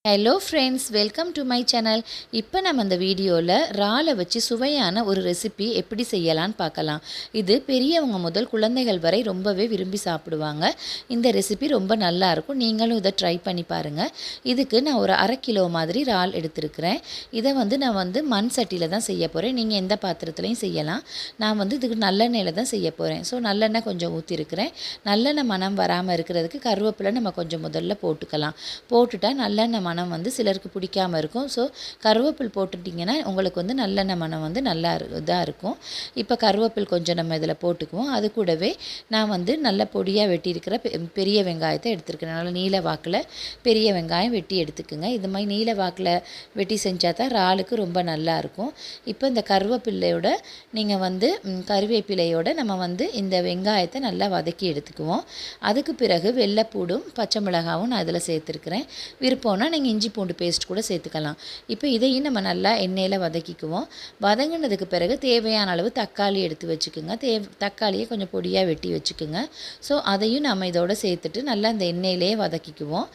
Hello friends, welcome to my channel. இப்போ நம்ம இந்த வீடியோவில் இறாலை வச்சு சுவையான ஒரு ரெசிபி எப்படி செய்யலான்னு பார்க்கலாம். இது பெரியவங்க முதல் குழந்தைகள் வரை ரொம்பவே விரும்பி சாப்பிடுவாங்க. இந்த ரெசிபி ரொம்ப நல்லாயிருக்கும். நீங்களும் இதை ட்ரை பண்ணி பாருங்கள். இதுக்கு நான் ஒரு 1/2 கிலோ மாதிரி இறால் எடுத்துருக்கிறேன். இதை நான் மண் சட்டியில் தான் செய்ய போகிறேன். நீங்கள் எந்த பாத்திரத்துலையும் செய்யலாம். நான் இதுக்கு நல்லெண்ணெயில் தான் செய்ய போகிறேன். ஸோ நல்லெண்ணெய் கொஞ்சம் ஊற்றிருக்கிறேன். நல்லெண்ணெய் மனம் வராமல் இருக்கிறதுக்கு கருவேப்பிலை நம்ம கொஞ்சம் முதல்ல போட்டுக்கலாம். போட்டுட்டா நல்லெண்ணெய் மனம் சிலருக்கு பிடிக்காமல் இருக்கும். ஸோ கருவேப்பில் போட்டுட்டிங்கன்னா உங்களுக்கு நல்லெண்ணெய் மனம் நல்லா இதாக இருக்கும். இப்போ கருவேப்பில் கொஞ்சம் நம்ம இதில் போட்டுக்குவோம். அது கூடவே நான் நல்ல பொடியாக வெட்டியிருக்கிற பெரிய வெங்காயத்தை எடுத்துருக்கிறேன். நல்லா நீல வாக்கில் பெரிய வெங்காயம் வெட்டி எடுத்துக்குங்க. இது மாதிரி நீல வாக்கில் வெட்டி செஞ்சால் தான் இறாலுக்கு ரொம்ப நல்லாயிருக்கும். இப்போ இந்த கருவேப்பிலையோட நீங்கள் கருவேப்பிலையோட நம்ம இந்த வெங்காயத்தை நல்லா வதக்கி எடுத்துக்குவோம். அதுக்கு பிறகு வெள்ளைப்பூடும் பச்சை மிளகாவும் நான் இதில் சேர்த்துருக்கிறேன். விருப்பம்னா நீங்கள் இஞ்சி பூண்டு பேஸ்ட் கூட சேர்த்துக்கலாம். இப்போ இதையும் நம்ம நல்லா எண்ணெயில் வதக்கிக்குவோம். வதங்கினதுக்கு பிறகு தேவையான அளவு தக்காளி எடுத்து வச்சுக்கோங்க. தக்காளியை கொஞ்சம் பொடியாக வெட்டி வச்சுக்கோங்க. ஸோ அதையும் நம்ம இதோட சேர்த்துட்டு நல்லா இந்த எண்ணெயிலே வதக்கிக்குவோம்.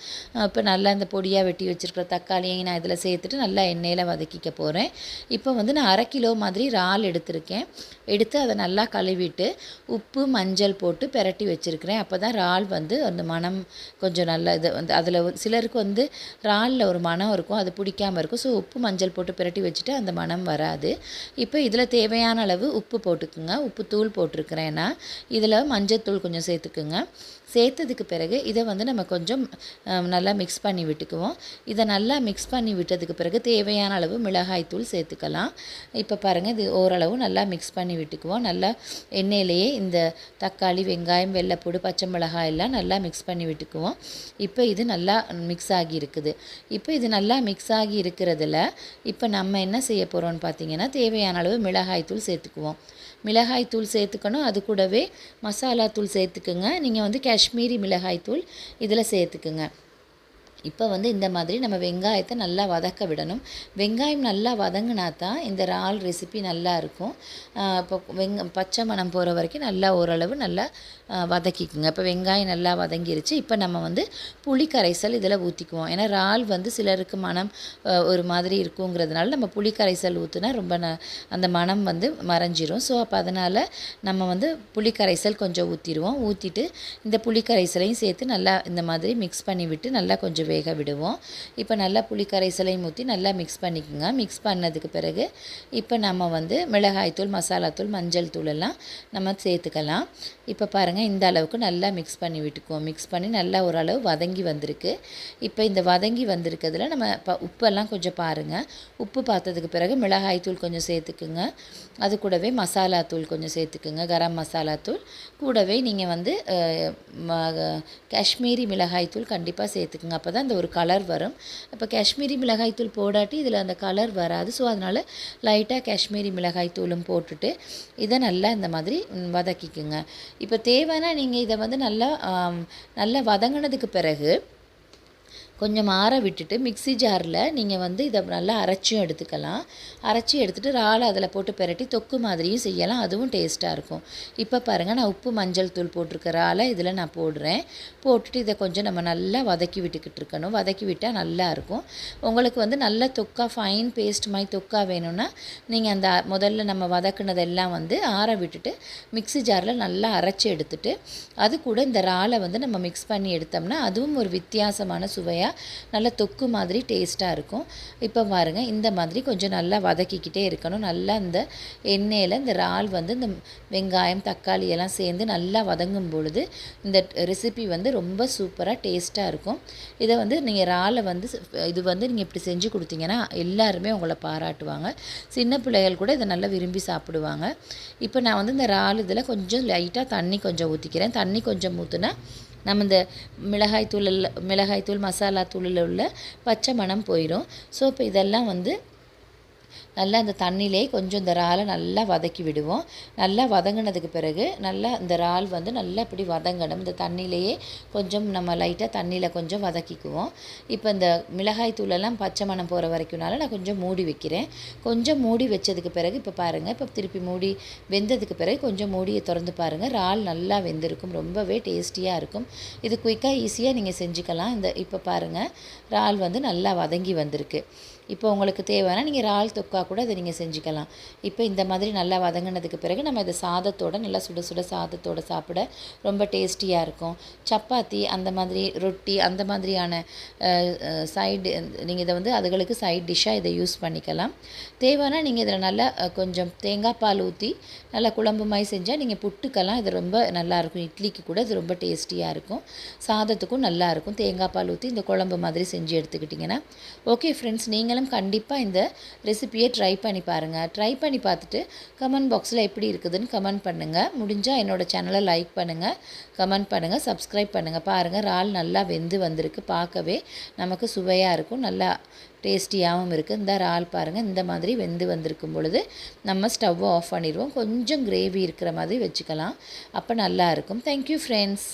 இப்போ நல்லா இந்த பொடியாக வெட்டி வச்சுருக்கிற தக்காளியையும் நான் இதில் சேர்த்துட்டு நல்லா எண்ணெயில் வதக்கிக்க போகிறேன். இப்போ நான் 1/2 கிலோ மாதிரி இறால் எடுத்திருக்கேன். எடுத்து அதை நல்லா கழுவிட்டு உப்பு மஞ்சள் போட்டு பெரட்டி வச்சுருக்கிறேன். அப்போ தான் இறால் அந்த மனம் கொஞ்சம் நல்லா இது அதில் சிலருக்கு இறாலில் ஒரு மனம் இருக்கும், அது பிடிக்காமல் இருக்கும். ஸோ உப்பு மஞ்சள் போட்டு பிரட்டி வச்சுட்டு அந்த மனம் வராது. இப்போ இதில் தேவையான அளவு உப்பு போட்டுக்குங்க. உப்பு தூள் போட்டிருக்கிறேன்னா இதில் மஞ்சள் தூள் கொஞ்சம் சேர்த்துக்குங்க. சேர்த்ததுக்கு பிறகு இதை நம்ம கொஞ்சம் நல்லா மிக்ஸ் பண்ணி விட்டுக்குவோம். இதை நல்லா மிக்ஸ் பண்ணி விட்டதுக்கு பிறகு தேவையான அளவு மிளகாய் தூள் சேர்த்துக்கலாம். இப்போ பாருங்கள், இது ஓரளவு நல்லா மிக்ஸ் பண்ணி விட்டுக்குவோம். நல்லா எண்ணெயிலேயே இந்த தக்காளி வெங்காயம் வெள்ளைப்பூடு பச்சை மிளகாய் எல்லாம் நல்லா மிக்ஸ் பண்ணி விட்டுக்குவோம். இப்போ இது நல்லா மிக்ஸ் ஆகி இருக்குது. இப்போ இது நல்லா மிக்ஸ் ஆகி இருக்கிறதுல இப்போ நம்ம என்ன செய்ய போகிறோம்னு பார்த்தீங்கன்னா தேவையான அளவு மிளகாய் தூள் சேர்த்துக்குவோம். மிளகாய் தூள் சேர்த்துக்கணும். அது கூடவே மசாலா தூள் சேர்த்துக்குங்க. நீங்கள் காஷ்மீரி மிளகாய் தூள் இதில் சேர்த்துக்குங்க. இப்போ இந்த மாதிரி நம்ம வெங்காயத்தை நல்லா வதக்க விடணும். வெங்காயம் நல்லா வதங்கினா தான் இந்த இறால் ரெசிபி நல்லா இருக்கும். இப்போ பச்சை மணம் போகிற வரைக்கும் நல்லா ஓரளவு நல்லா வதக்கிக்குங்க. இப்போ வெங்காயம் நல்லா வதங்கிருச்சு. இப்போ நம்ம புளி கரைசல் இதில் ஊற்றிக்குவோம். ஏன்னா இறால் சிலருக்கு மனம் ஒரு மாதிரி இருக்குங்கிறதுனால நம்ம புளி கரைசல் ஊற்றுனா ரொம்ப அந்த மனம் மறைஞ்சிரும். ஸோ அப்போ அதனால் நம்ம புளி கரைசல் கொஞ்சம் ஊற்றிடுவோம். ஊற்றிட்டு இந்த புளி கரைசலையும் சேர்த்து நல்லா இந்த மாதிரி மிக்ஸ் பண்ணி விட்டு நல்லா கொஞ்சம் வேக விடுவோம். இப்போ நல்லா புளி கரைசலையும் ஊற்றி நல்லா மிக்ஸ் பண்ணிக்கோங்க. மிக்ஸ் பண்ணதுக்கு பிறகு இப்போ நம்ம மிளகாய்த்தூள் மசாலாத்தூள் மஞ்சள் தூள் எல்லாம் நம்ம சேர்த்துக்கலாம். இப்போ பாருங்கள், இந்த அளவுக்கு நல்லா மிக்ஸ் பண்ணி விட்டுக்குவோம். மிக்ஸ் பண்ணி நல்லா ஓரளவு வதங்கி வந்திருக்கு. இப்போ இந்த வதங்கி வந்திருக்கிறதுல நம்ம உப்பெல்லாம் கொஞ்சம் பாருங்கள். உப்பு பார்த்ததுக்கு பிறகு மிளகாய்த்தூள் கொஞ்சம் சேர்த்துக்குங்க. அது கூடவே மசாலாத்தூள் கொஞ்சம் சேர்த்துக்குங்க. கரம் மசாலாத்தூள் கூடவே நீங்கள் காஷ்மீரி மிளகாய்த்தூள் கண்டிப்பாக சேர்த்துக்குங்க. அப்போ தான் இந்த ஒரு கலர் வரும். இப்போ காஷ்மீரி மிளகாய்த்தூள் போடாட்டி இதில் அந்த கலர் வராது. ஸோ அதனால் லைட்டாக காஷ்மீரி மிளகாய்த்தூளும் போட்டுட்டு இதை நல்லா இந்த மாதிரி வதக்கிக்குங்க. இப்போ தேவைன்னா நீங்கள் இதை நல்லா வதங்கினதுக்கு பிறகு கொஞ்சம் ஆற விட்டுட்டு மிக்ஸி ஜாரில் நீங்கள் இதை நல்லா அரைச்சியும் எடுத்துக்கலாம். அரைச்சி எடுத்துகிட்டு இறாலை அதில் போட்டு பெரட்டி தொக்கு மாதிரியும் செய்யலாம். அதுவும் டேஸ்ட்டாக இருக்கும். இப்போ பாருங்கள், நான் உப்பு மஞ்சள் தூள் போட்டிருக்க இறாலை இதில் நான் போடுறேன். போட்டுட்டு இதை கொஞ்சம் நம்ம நல்லா வதக்கி விட்டுக்கிட்டு இருக்கணும். வதக்கி விட்டால் நல்லாயிருக்கும். உங்களுக்கு நல்ல தொக்கா ஃபைன் பேஸ்ட் மாதிரி தொக்கா வேணும்னா நீங்கள் அந்த முதல்ல நம்ம வதக்குனதெல்லாம் ஆற விட்டுட்டு மிக்ஸி ஜாரில் நல்லா அரைச்சி எடுத்துட்டு அது கூட இந்த இறாலை நம்ம மிக்ஸ் பண்ணி எடுத்தோம்னா அதுவும் ஒரு வித்தியாசமான சுவையாக நல்ல தொக்கு மாதிரி டேஸ்ட்டாக இருக்கும். இப்போ பாருங்கள், இந்த மாதிரி கொஞ்சம் நல்லா வதக்கிக்கிட்டே இருக்கணும். நல்லா இந்த எண்ணெயில் இந்த இறால் இந்த வெங்காயம் தக்காளி எல்லாம் சேர்ந்து நல்லா வதங்கும் பொழுது இந்த ரெசிபி ரொம்ப சூப்பராக டேஸ்ட்டாக இருக்கும். இதை நீங்கள் இறாலை இது நீங்கள் இப்படி செஞ்சு கொடுத்தீங்கன்னா எல்லாருமே உங்களை பாராட்டுவாங்க. சின்ன பிள்ளைகள் கூட இதை நல்லா விரும்பி சாப்பிடுவாங்க. இப்போ நான் இந்த இறால் இதில் கொஞ்சம் லைட்டாக தண்ணி கொஞ்சம் ஊற்றிக்கிறேன். தண்ணி கொஞ்சம் ஊற்றுனா நம்ம இந்த மிளகாய்த்தூள் மசாலா தூளில் உள்ள பச்சை மணம் போயிடும். ஸோ இப்போ இதெல்லாம் நல்லா அந்த தண்ணியிலே கொஞ்சம் இந்த இறாலை நல்லா வதக்கி விடுவோம். நல்லா வதங்கினதுக்கு பிறகு நல்லா இந்த இறால் வந்து நல்லா இப்படி வதங்கணும். இந்த தண்ணியிலேயே கொஞ்சம் நம்ம லைட்டாக தண்ணியில் கொஞ்சம் வதக்கிக்குவோம். இப்போ இந்த மிளகாய் தூளெல்லாம் பச்சை மணம் போகிற வரைக்கும்னால நான் கொஞ்சம் மூடி வைக்கிறேன். கொஞ்சம் மூடி வச்சதுக்கு பிறகு இப்போ பாருங்கள், இப்போ திருப்பி மூடி வெந்ததுக்கு பிறகு கொஞ்சம் மூடியை திறந்து பாருங்கள். இறால் நல்லா வெந்திருக்கும், ரொம்பவே டேஸ்டியாக இருக்கும். இது குயிக்காக ஈஸியாக நீங்கள் செஞ்சுக்கலாம். இப்போ பாருங்கள், இறால் வந்து நல்லா வதங்கி வந்திருக்கு. இப்போ உங்களுக்கு தேவைன்னா நீங்கள் இறால் தொக்கா கூட இதை நீங்கள் செஞ்சுக்கலாம். இப்போ இந்த மாதிரி நல்லா வதங்கினதுக்கு பிறகு நம்ம இதை சாதத்தோடு நல்லா சுட சுட சாதத்தோடு சாப்பிட ரொம்ப டேஸ்டியாக இருக்கும். சப்பாத்தி அந்த மாதிரி ரொட்டி அந்த மாதிரியான சைடு நீங்கள் இதை வந்து அதுகளுக்கு சைட் டிஷ்ஷாக இதை யூஸ் பண்ணிக்கலாம். தேவைன்னா நீங்கள் இதில் நல்லா கொஞ்சம் தேங்காய் பால் ஊற்றி நல்லா குழம்பு மாதிரி செஞ்சால் நீங்கள் புட்டுக்கெல்லாம் இது ரொம்ப நல்லாயிருக்கும். இட்லிக்கு கூட இது ரொம்ப டேஸ்டியாக இருக்கும், சாதத்துக்கும் நல்லாயிருக்கும். தேங்காய் பால் ஊற்றி இந்த குழம்பு மாதிரி செஞ்சு எடுத்துக்கிட்டிங்கன்னா ஓகே ஃப்ரெண்ட்ஸ், நீங்களும் கண்டிப்பாக இந்த ரெசிபியை ட்ரை பண்ணி பாருங்கள். ட்ரை பண்ணி பார்த்துட்டு கமெண்ட் பாக்ஸில் எப்படி இருக்குதுன்னு கமெண்ட் பண்ணுங்கள். முடிஞ்சால் என்னோடய சேனலை லைக் பண்ணுங்கள், கமெண்ட் பண்ணுங்கள், சப்ஸ்கிரைப் பண்ணுங்கள். பாருங்கள், இறால் நல்லா வெந்து வந்திருக்கு, பார்க்கவே நமக்கு சுவையாக இருக்கும், நல்லா டேஸ்டியாகவும் இருக்குது. இந்த இறால் பாருங்கள், இந்த மாதிரி வெந்து வந்திருக்கும் பொழுது நம்ம ஸ்டவ்வை ஆஃப் பண்ணிடுவோம். கொஞ்சம் கிரேவி இருக்கிற மாதிரி வச்சுக்கலாம், அப்போ நல்லாயிருக்கும். Thank you friends.